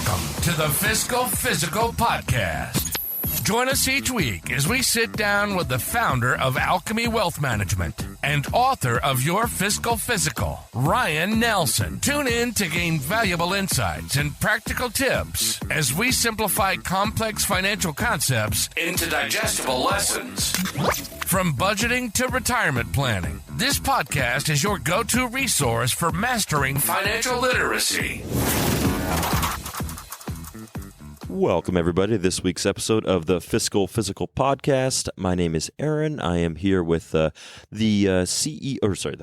Welcome to the Fiscal Physical Podcast. Join us each week as we sit down with the founder of Alchemy Wealth Management and author of Your Fiscal Physical, Ryan Nelson. Tune in to gain valuable insights and practical tips as we simplify complex financial concepts into digestible lessons. From budgeting to retirement planning, this podcast is your go-to resource for mastering financial literacy. Welcome, everybody, to this week's episode of the Fiscal Physical Podcast. My name is Aaron. I am here with the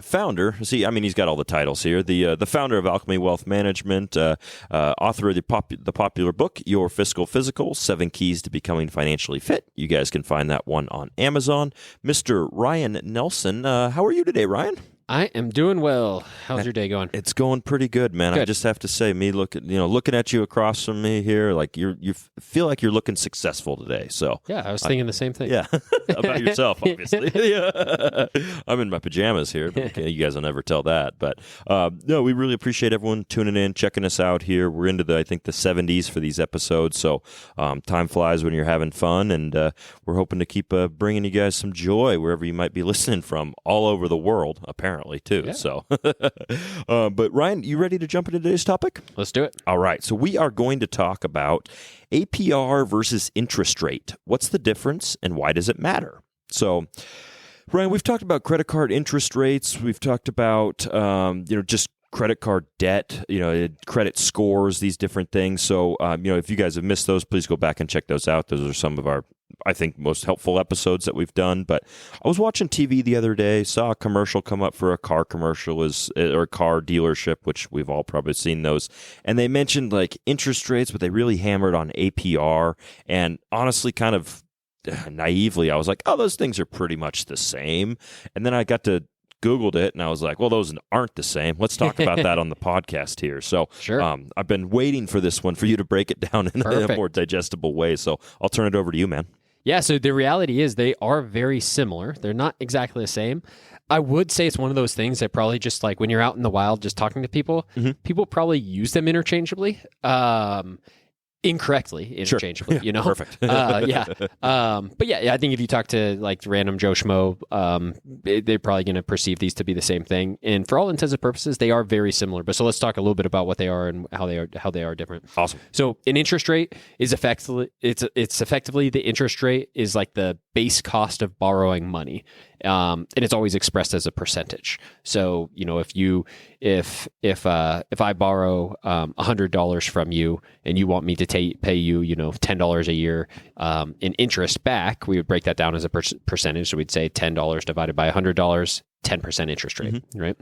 founder. He's got all the titles here. The founder of Alchemy Wealth Management, author of the popular book, Your Fiscal Physical, 7 Keys to Becoming Financially Fit. You guys can find that one on Amazon. Mr. Ryan Nelson, how are you today, Ryan? I am doing well. How's your day going? It's going pretty good, man. Good. I just have to say, looking at you across from me here, like you feel like you're looking successul today. So yeah, I was thinking the same thing. Yeah, about yourself, obviously. Yeah. I'm in my pajamas here. But okay, you guys will never tell that. But no, we really appreciate everyone tuning in, checking us out here. We're into the 70s for these episodes. So time flies when you're having fun, and we're hoping to keep bringing you guys some joy wherever you might be listening from, all over the world, apparently. Too. Yeah. So, but Ryan, you ready to jump into today's topic? Let's do it. All right. So we are going to talk about APR versus interest rate. What's the difference and why does it matter? So, Ryan, we've talked about credit card interest rates. We've talked about, just credit card debt, credit scores, these different things. So, if you guys have missed those, please go back and check those out. Those are some of our, I think, most helpful episodes that we've done. But I was watching TV the other day, saw a commercial come up for a car commercial or a car dealership, which we've all probably seen those. And they mentioned like interest rates, but they really hammered on APR. And honestly, kind of naively, I was like, oh, those things are pretty much the same. And then I Googled it, and I was like, well, those aren't the same. Let's talk about that on the podcast here. So sure. I've been waiting for this one for you to break it down in a more digestible way. So I'll turn it over to you, man. Yeah, so the reality is they are very similar. They're not exactly the same. I would say it's one of those things that probably just like when you're out in the wild just talking to people, people probably use them interchangeably. Incorrectly, interchangeably, sure. Perfect. Yeah. But yeah, I think if you talk to like random Joe Schmo, they're probably going to perceive these to be the same thing. And for all intents and purposes, they are very similar. But so let's talk a little bit about what they are and how they are different. Awesome. So an interest rate is effectively the interest rate is like the base cost of borrowing money. And it's always expressed as a percentage. So, if I borrow $100 from you and you want me to pay you, $10 a year in interest back, we would break that down as a percentage. So we'd say $10 divided by $100, 10% interest rate, right?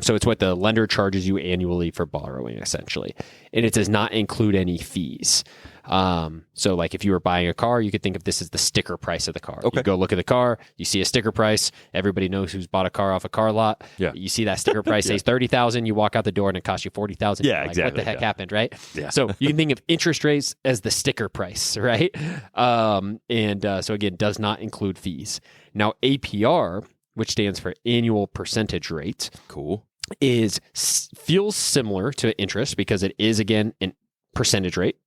So it's what the lender charges you annually for borrowing, essentially. And it does not include any fees. So like if you were buying a car, you could think of this as the sticker price of the car. Okay. You go look at the car, you see a sticker price. Everybody knows who's bought a car off a car lot. Yeah. You see that sticker price says $30,000. You walk out the door and it costs you $40,000. Yeah, like, exactly. What the heck happened, right? Yeah. So you can think of interest rates as the sticker price, right? So again, does not include fees. Now APR, which stands for annual percentage rate, cool, feels similar to interest because it is again an percentage rate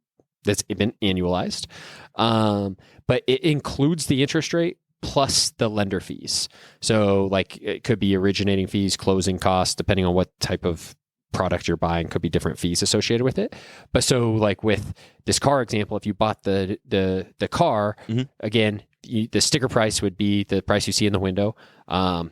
that's been annualized, but it includes the interest rate plus the lender fees. So like it could be originating fees, closing costs, depending on what type of product you're buying, could be different fees associated with it. But so like with this car example, if you bought the car, again, the sticker price would be the price you see in the window.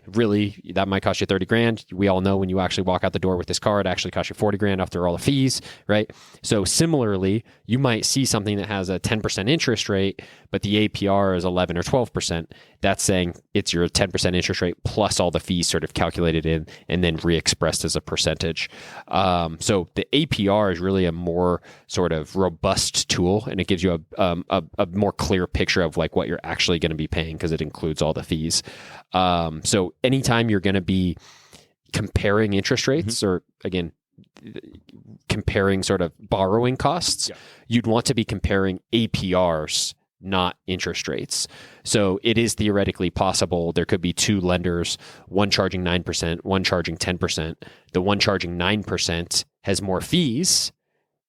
Really, that might cost you $30,000. We all know when you actually walk out the door with this car, it actually costs you $40,000 after all the fees, right? So similarly, you might see something that has a 10% interest rate, but the APR is 11 or 12%. That's saying it's your 10% interest rate plus all the fees sort of calculated in and then re-expressed as a percentage. So the APR is really a more sort of robust tool, and it gives you a more clear picture of like what you're actually going to be paying because it includes all the fees. So anytime you're going to be comparing interest rates or again, comparing sort of borrowing costs, you'd want to be comparing APRs, not interest rates. So it is theoretically possible there could be two lenders, one charging 9%, one charging 10%. The one charging 9% has more fees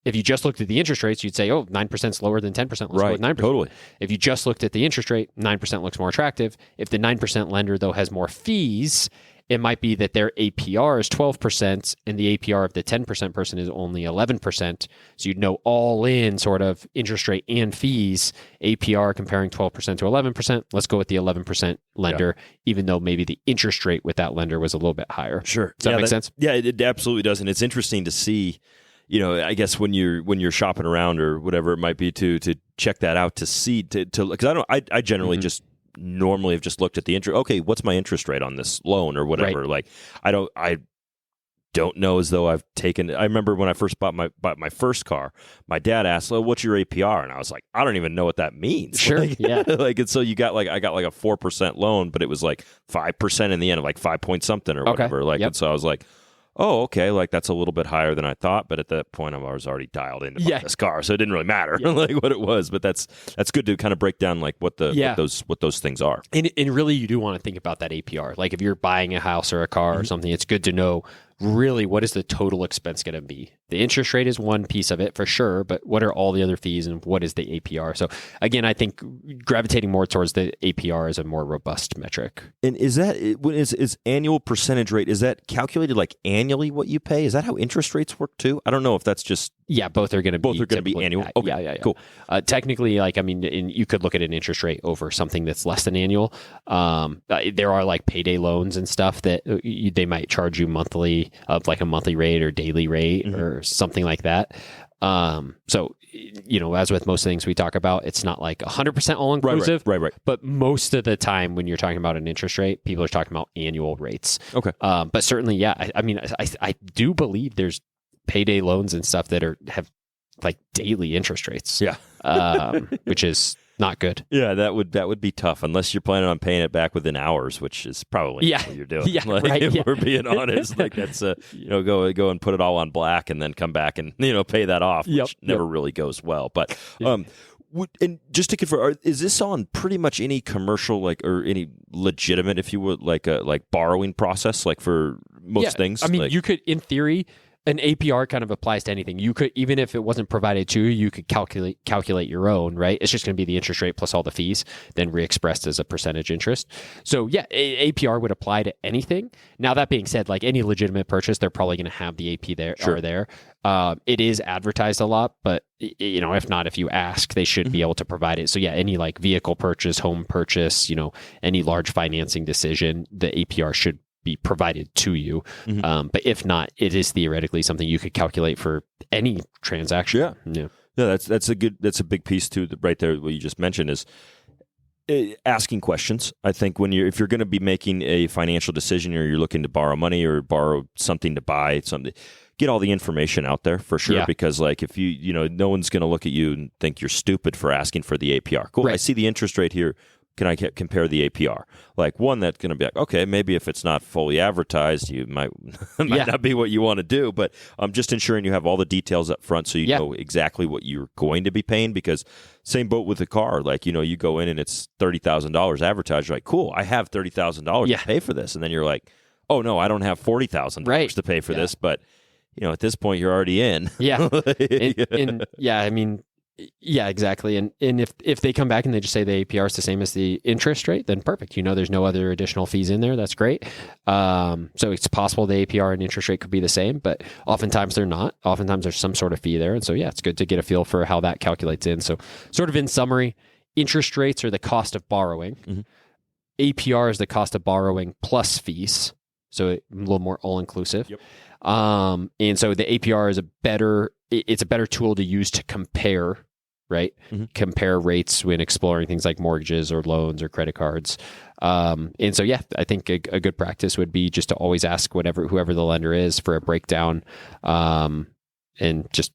If you just looked at the interest rates, you'd say, 9% is lower than 10%. Let's go with 9%. Totally. If you just looked at the interest rate, 9% looks more attractive. If the 9% lender, though, has more fees, it might be that their APR is 12% and the APR of the 10% person is only 11%. So you'd know all in sort of interest rate and fees, APR comparing 12% to 11%. Let's go with the 11% lender, even though maybe the interest rate with that lender was a little bit higher. Sure. Does that make sense? Yeah, it absolutely does. And it's interesting to see, I guess when you're shopping around or whatever it might be to check that out, to see, because I generally just normally have just looked at the interest. Okay, what's my interest rate on this loan or whatever? Like, I don't know as though I've taken. I remember when I first bought my first car, my dad asked, "Well, what's your APR?" And I was like, "I don't even know what that means." Sure, yeah. And so I got like a 4% loan, but it was like 5% in the end, of like 5 point something or whatever. And so I was like, oh, okay, like that's a little bit higher than I thought, but at that point I was already dialed into this car, so it didn't really matter like what it was. But that's good to kind of break down like what those things are. And really, you do want to think about that APR. Like if you're buying a house or a car or something, it's good to know really what is the total expense going to be. The interest rate is one piece of it for sure, but what are all the other fees and what is the APR? So again, I think gravitating more towards the APR is a more robust metric. And is that is annual percentage rate? Is that calculated like annually what you pay? Is that how interest rates work too? I don't know if that's just both are going to be annual. Okay. Yeah. Cool. Technically, you could look at an interest rate over something that's less than annual. There are like payday loans and stuff that they might charge you monthly of like a monthly rate or daily rate or something like that. So, as with most things we talk about, it's not like 100% all inclusive. Right. But most of the time when you're talking about an interest rate, people are talking about annual rates. Okay. But certainly, I do believe there's payday loans and stuff that have like daily interest rates. Yeah. Which is not good. Yeah, that would be tough unless you're planning on paying it back within hours, which is probably what you're doing. Yeah, if we're being honest, like that's go and put it all on black and then come back and pay that off, which never really goes well. But and just to confirm, is this on pretty much any commercial or any legitimate, if you would, like borrowing process, like for most things? I mean, you could, in theory, an APR kind of applies to anything. You could, even if it wasn't provided to you, you could calculate your own, right? It's just going to be the interest rate plus all the fees, then re-expressed as a percentage interest. So APR would apply to anything. Now, that being said, like any legitimate purchase, they're probably going to have the AP there. Sure. There. It is advertised a lot, but if you ask, they should be able to provide it. So any like vehicle purchase, home purchase, any large financing decision, the APR should be provided to you. But if not, it is theoretically something you could calculate for any transaction. Yeah. That's a big piece too, right there. What you just mentioned is asking questions. I think if you're going to be making a financial decision, or you're looking to borrow money or borrow something to buy something, get all the information out there for sure. Because like if no one's going to look at you and think you're stupid for asking for the APR. Cool. Right. I see the interest rate here. Can I compare the APR? Like one that's going to be like, okay, maybe if it's not fully advertised, you might not be what you want to do, but just ensuring you have all the details up front so you know exactly what you're going to be paying. Because same boat with the car, like, you go in and it's $30,000 advertised. You're like, cool, I have $30,000 to pay for this. And then you're like, oh no, I don't have $40,000 to pay for this. But at this point you're already in. Yeah, exactly. And if they come back and they just say the APR is the same as the interest rate, then perfect. There's no other additional fees in there. That's great. So it's possible the APR and interest rate could be the same, but oftentimes they're not. Oftentimes there's some sort of fee there. And so, it's good to get a feel for how that calculates in. So sort of in summary, interest rates are the cost of borrowing. APR is the cost of borrowing plus fees. So a little more all-inclusive. Yep. And so the APR is a better tool to use to compare, right? Compare rates when exploring things like mortgages or loans or credit cards. And so, I think a good practice would be just to always ask whoever the lender is for a breakdown, and just,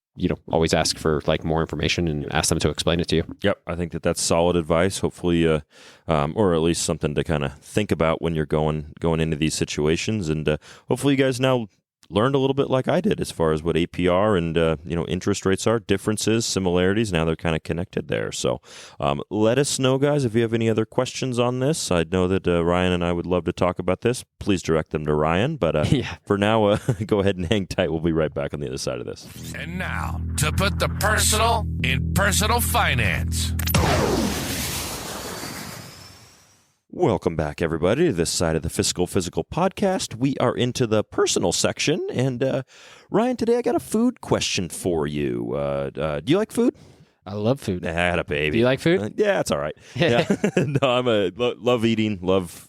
always ask for like more information and ask them to explain it to you. Yep. I think that's solid advice, hopefully, or at least something to kind of think about when you're going into these situations. And hopefully you guys now learned a little bit like I did as far as what APR and interest rates are, differences, similarities. Now they're kind of connected there. So let us know, guys, if you have any other questions on this. I know that Ryan and I would love to talk about this. Please direct them to Ryan. But for now, go ahead and hang tight. We'll be right back on the other side of this. And now, to put the personal in personal finance. Welcome back, everybody, to this side of the Fiscal Physical podcast. We are into the personal section. And Ryan, today I got a food question for you. Do you like food? I love food. Had a baby. Do you like food? Yeah, it's all right. Yeah. No, love eating, love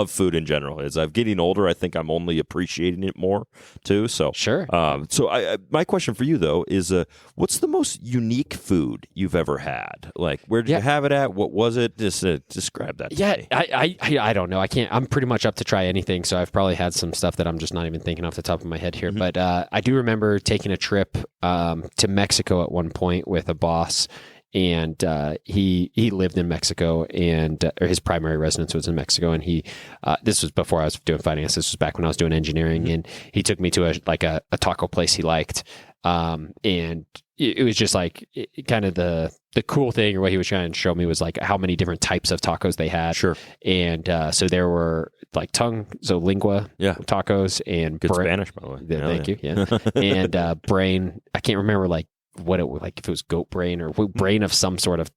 food in general. As I'm getting older, I think I'm only appreciating it more too. So sure. So my question for you though is, what's the most unique food you've ever had? Like, where did you have it at? What was it? Just describe that. To me. I don't know. I can't. I'm pretty much up to try anything. So I've probably had some stuff that I'm just not even thinking off the top of my head here. Mm-hmm. But I do remember taking a trip to Mexico at one point with a boss, and he lived in Mexico, and or his primary residence was in Mexico, and he this was before I was doing finance. This was back when I was doing engineering, mm-hmm. and he took me to a taco place he liked, and it was just like kind of the cool thing, or what he was trying to show me was like how many different types of tacos they had. Sure. And so there were like lingua tacos, and good Spanish, by the way. Thank you. Yeah. And brain. I can't remember like what it was, like if it was goat brain or brain of some sort of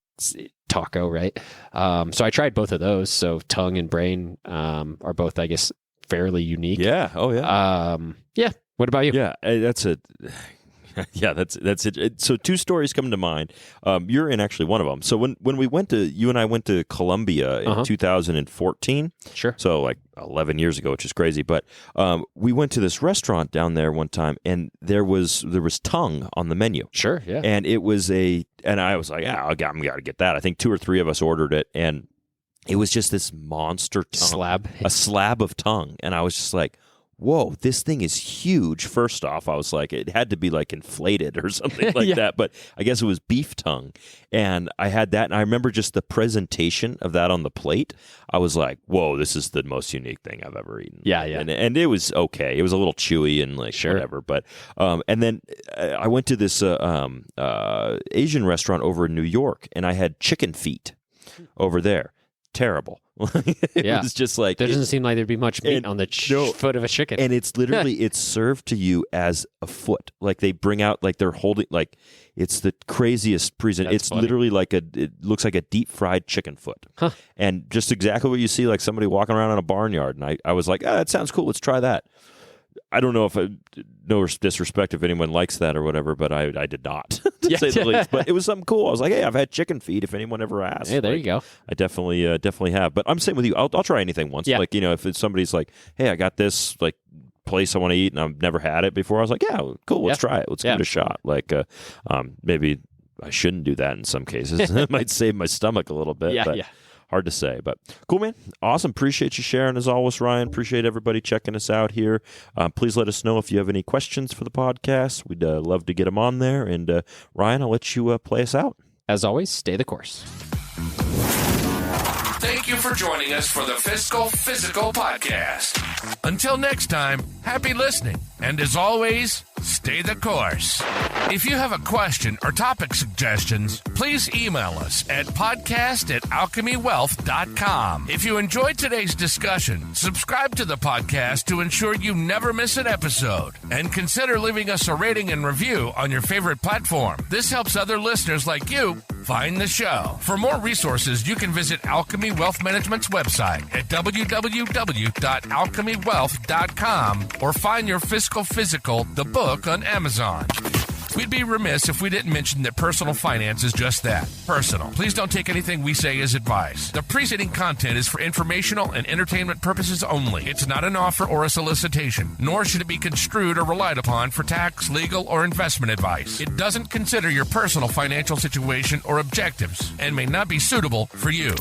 taco, right? So I tried both of those. So tongue and brain are both, I guess, fairly unique. Yeah. Oh yeah. Yeah. What about you? Yeah, that's it. Yeah, that's it. So two stories come to mind. You're in actually one of them. So when you and I went to Colombia in 2014. Sure. So like 11 years ago, which is crazy. But we went to this restaurant down there one time, and there was tongue on the menu. Sure. Yeah. And it was and I was like, I'm got to get that. I think 2 or 3 of us ordered it, and it was just this monster tongue, a slab of tongue, and I was just like, whoa, this thing is huge. First off, I was like, it had to be like inflated or something like that. But I guess it was beef tongue. And I had that. And I remember just the presentation of that on the plate. I was like, whoa, this is the most unique thing I've ever eaten. Yeah, yeah. And it was okay. It was a little chewy and like whatever. But and then I went to this Asian restaurant over in New York, and I had chicken feet over there. Terrible. It was just like, there doesn't seem like there'd be much meat on the foot of a chicken. And it's literally, it's served to you as a foot. Like they bring out, like they're holding, like it's the craziest present. It's funny. Literally like it looks like a deep fried chicken foot. Huh. And just exactly what you see, like somebody walking around in a barnyard. And I was like, that sounds cool. Let's try that. I don't know if no disrespect if anyone likes that or whatever, but I did not, to say the least. But it was something cool. I was like, hey, I've had chicken feet if anyone ever asks. Hey, there you go. I definitely have. But I'm saying with you, I'll try anything once. Yeah. Like, if it's somebody's like, hey, I got this like place I want to eat and I've never had it before, I was like, yeah, cool, let's try it. Let's give it a shot. Like maybe I shouldn't do that in some cases. It might save my stomach a little bit. Yeah, but hard to say, but cool, man. Awesome. Appreciate you sharing as always, Ryan. Appreciate everybody checking us out here. Please let us know if you have any questions for the podcast. We'd love to get them on there. And Ryan, I'll let you play us out. As always, stay the course. Thank you for joining us for the Fiscal Physical Podcast. Until next time, happy listening. And as always, stay the course. If you have a question or topic suggestions, please email us at podcast@alchemywealth.com. If you enjoyed today's discussion, subscribe to the podcast to ensure you never miss an episode. And consider leaving us a rating and review on your favorite platform. This helps other listeners like you find the show. For more resources, you can visit Alchemy Wealth Management's website at www.alchemywealth.com or find your Fiscal Physical, the book, on Amazon. We'd be remiss if we didn't mention that personal finance is just that, personal. Please don't take anything we say as advice. The preceding content is for informational and entertainment purposes only. It's not an offer or a solicitation, nor should it be construed or relied upon for tax, legal, or investment advice. It doesn't consider your personal financial situation or objectives and may not be suitable for you.